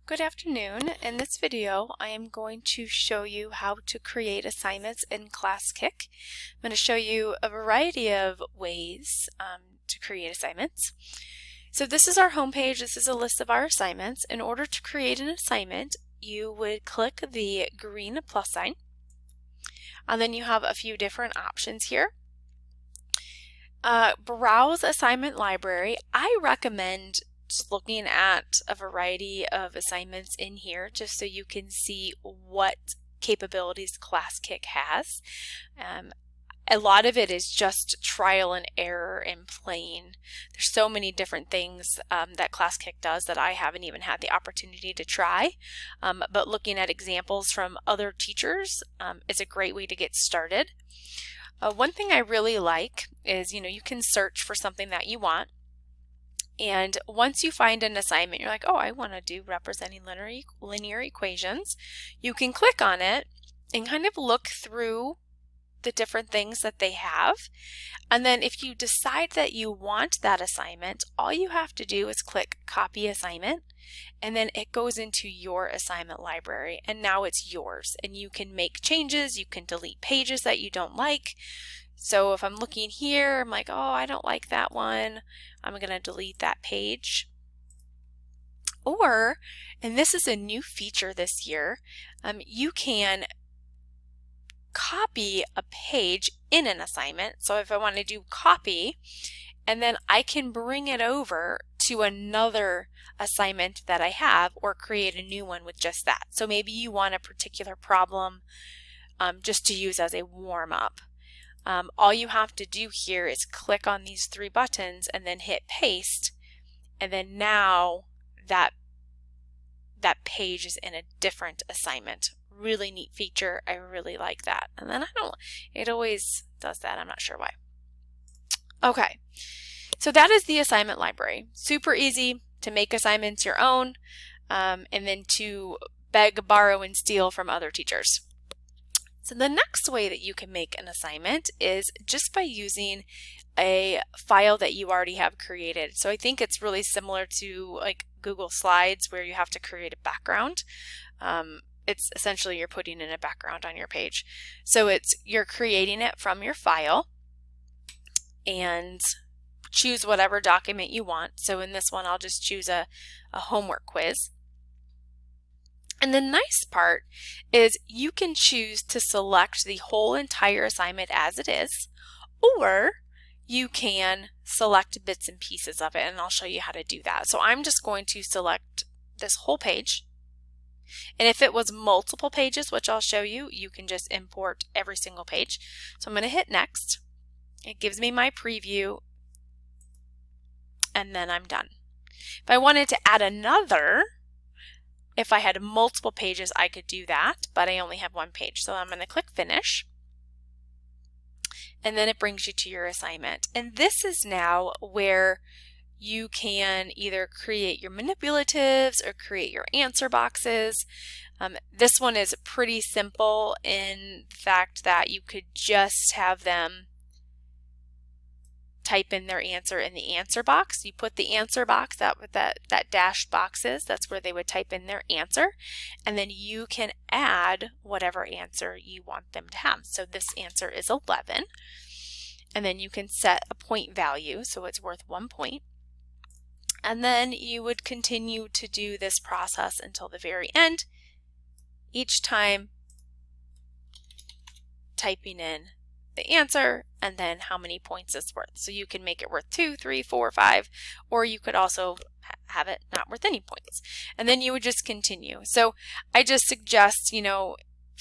Good afternoon. In this video, I am going to show you how to create assignments in Classkick. I'm going to show you a variety of ways to create assignments. So this is our homepage. This is a list of our assignments. In order to create an assignment, you would click the green plus sign, and then you have a few different options here. Browse assignment library. I recommend just looking at a variety of assignments in here just so you can see what capabilities Classkick has. A lot of it is just trial and error and playing. There's so many different things that Classkick does that I haven't even had the opportunity to try. But looking at examples from other teachers is a great way to get started. One thing I really like is, you can search for something that you want. And once you find an assignment, you're like, oh, I want to do representing linear equations. You can click on it and kind of look through the different things that they have. And then if you decide that you want that assignment, all you have to do is click copy assignment, and then it goes into your assignment library, and now it's yours. And you can make changes, you can delete pages that you don't like. So if I'm looking here, I'm like, oh, I don't like that one. I'm going to delete that page. Or, and this is a new feature this year, you can copy a page in an assignment. So if I want to do copy, and then I can bring it over to another assignment that I have or create a new one with just that. So maybe you want a particular problem just to use as a warm-up. All you have to do here is click on these three buttons and then hit paste, and then now that page is in a different assignment. Really neat feature. I really like that. And then it always does that. I'm not sure why. Okay, so that is the assignment library. Super easy to make assignments your own, and then to beg, borrow, and steal from other teachers. So the next way that you can make an assignment is just by using a file that you already have created. So I think it's really similar to like Google Slides where you have to create a background. It's essentially you're putting in a background on your page. So you're creating it from your file, and choose whatever document you want. So in this one, I'll just choose a homework quiz. And the nice part is you can choose to select the whole entire assignment as it is, or you can select bits and pieces of it, and I'll show you how to do that. So I'm just going to select this whole page. And if it was multiple pages, which I'll show you, you can just import every single page. So I'm going to hit next. It gives me my preview, and then I'm done. If I wanted to add another, if I had multiple pages, I could do that, but I only have one page. So I'm going to click Finish, and then it brings you to your assignment. And this is now where you can either create your manipulatives or create your answer boxes. This one is pretty simple in the fact that you could just have them type in their answer in the answer box. You put the answer box, that dashed box is, that's where they would type in their answer, and then you can add whatever answer you want them to have. So this answer is 11, and then you can set a point value, so it's worth 1 point. And then you would continue to do this process until the very end, each time typing in the answer and then how many points it's worth. So you can make it worth 2, 3, 4, 5, or you could also have it not worth any points. And then you would just continue. So I just suggest,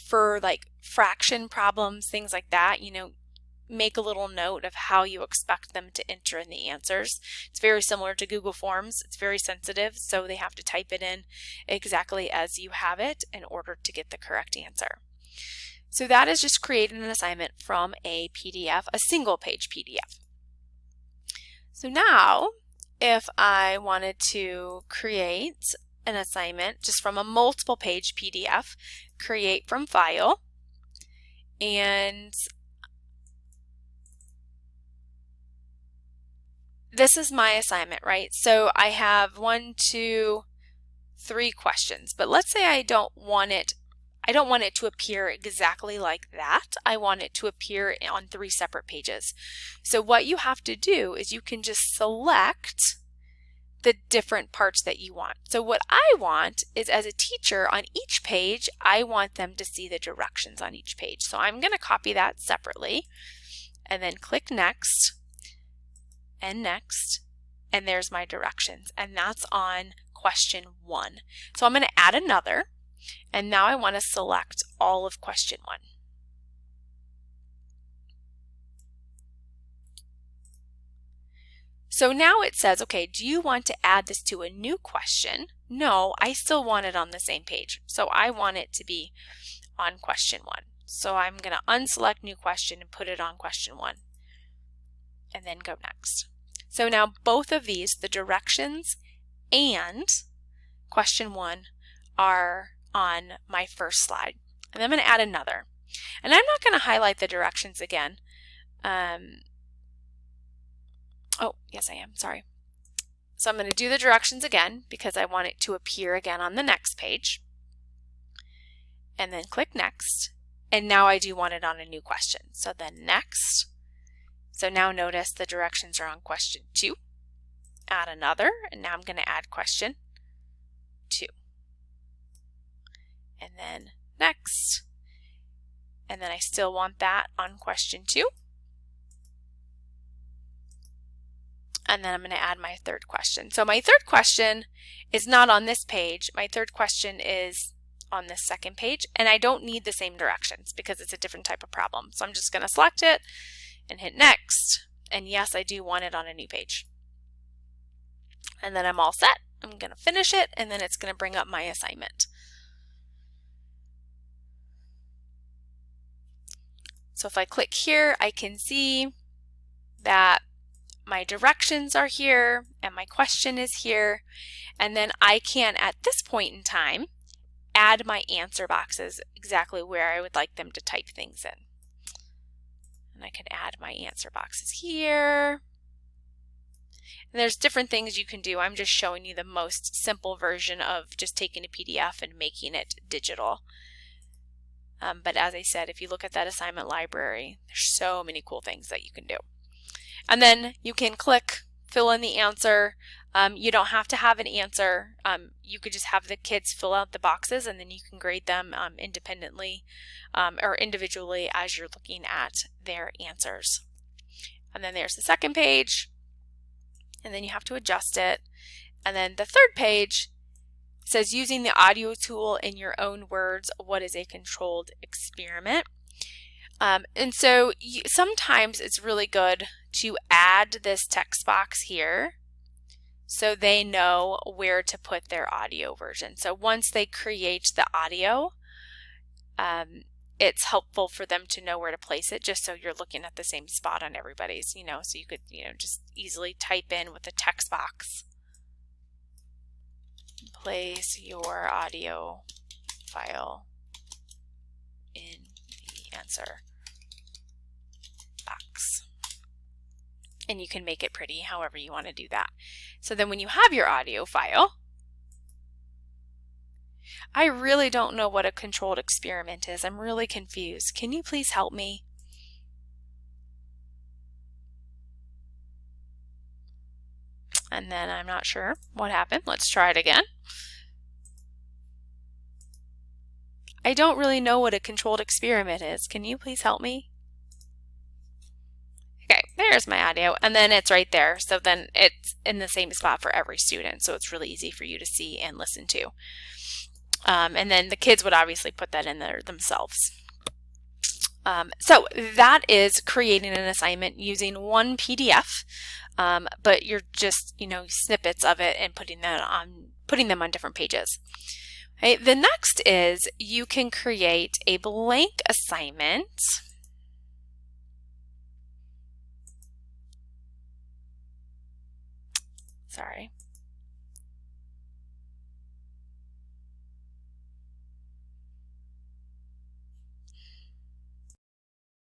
for like fraction problems, things like that, make a little note of how you expect them to enter in the answers. It's very similar to Google Forms. It's very sensitive, so they have to type it in exactly as you have it in order to get the correct answer. So that is just creating an assignment from a PDF, a single page PDF. So now, if I wanted to create an assignment just from a multiple page PDF, create from file, and this is my assignment, right? So I have 1, 2, 3 questions, but let's say I don't want it to appear exactly like that. I want it to appear on 3 separate pages. So what you have to do is you can just select the different parts that you want. So what I want is, as a teacher, on each page, I want them to see the directions on each page. So I'm going to copy that separately and then click next and next, and there's my directions, and that's on question 1. So I'm going to add another, and now I want to select all of question 1. So now it says, okay, do you want to add this to a new question? No, I still want it on the same page. So I want it to be on question 1. So I'm going to unselect new question and put it on question 1, and then go next. So now both of these, the directions and question 1, are on my first slide. And I'm going to add another. And I'm not going to highlight the directions again. Oh, yes, I am. Sorry. So I'm going to do the directions again because I want it to appear again on the next page. And then click next. And now I do want it on a new question. So then next. So now notice the directions are on question 2. Add another. And now I'm going to add question 2. And then next. And then I still want that on question 2. And then I'm going to add my third question. So my third question is not on this page. My third question is on this second page, and I don't need the same directions because it's a different type of problem. So I'm just going to select it and hit next. And yes, I do want it on a new page. And then I'm all set. I'm going to finish it, and then it's going to bring up my assignment. So if I click here, I can see that my directions are here and my question is here, and then I can, at this point in time, add my answer boxes exactly where I would like them to type things in. And I can add my answer boxes here. And there's different things you can do. I'm just showing you the most simple version of just taking a PDF and making it digital. But as I said, if you look at that assignment library, there's so many cool things that you can do. And then you can click fill in the answer. You don't have to have an answer. You could just have the kids fill out the boxes, and then you can grade them independently or individually as you're looking at their answers. And then there's the second page, and then you have to adjust it. And then the third page says, using the audio tool in your own words, what is a controlled experiment? And so sometimes it's really good to add this text box here so they know where to put their audio version. So once they create the audio, it's helpful for them to know where to place it, just so you're looking at the same spot on everybody's, so you could, just easily type in with the text box, place your audio file in the answer box. And you can make it pretty however you want to do that. So then when you have your audio file, I really don't know what a controlled experiment is. I'm really confused. Can you please help me? And then I'm not sure what happened. Let's try it again. I don't really know what a controlled experiment is. Can you please help me? Okay, there's my audio, and then it's right there. So then it's in the same spot for every student, so it's really easy for you to see and listen to. And then the kids would obviously put that in there themselves. So that is creating an assignment using one PDF, but you're just, snippets of it and putting them on different pages. Okay, the next is you can create a blank assignment. Sorry,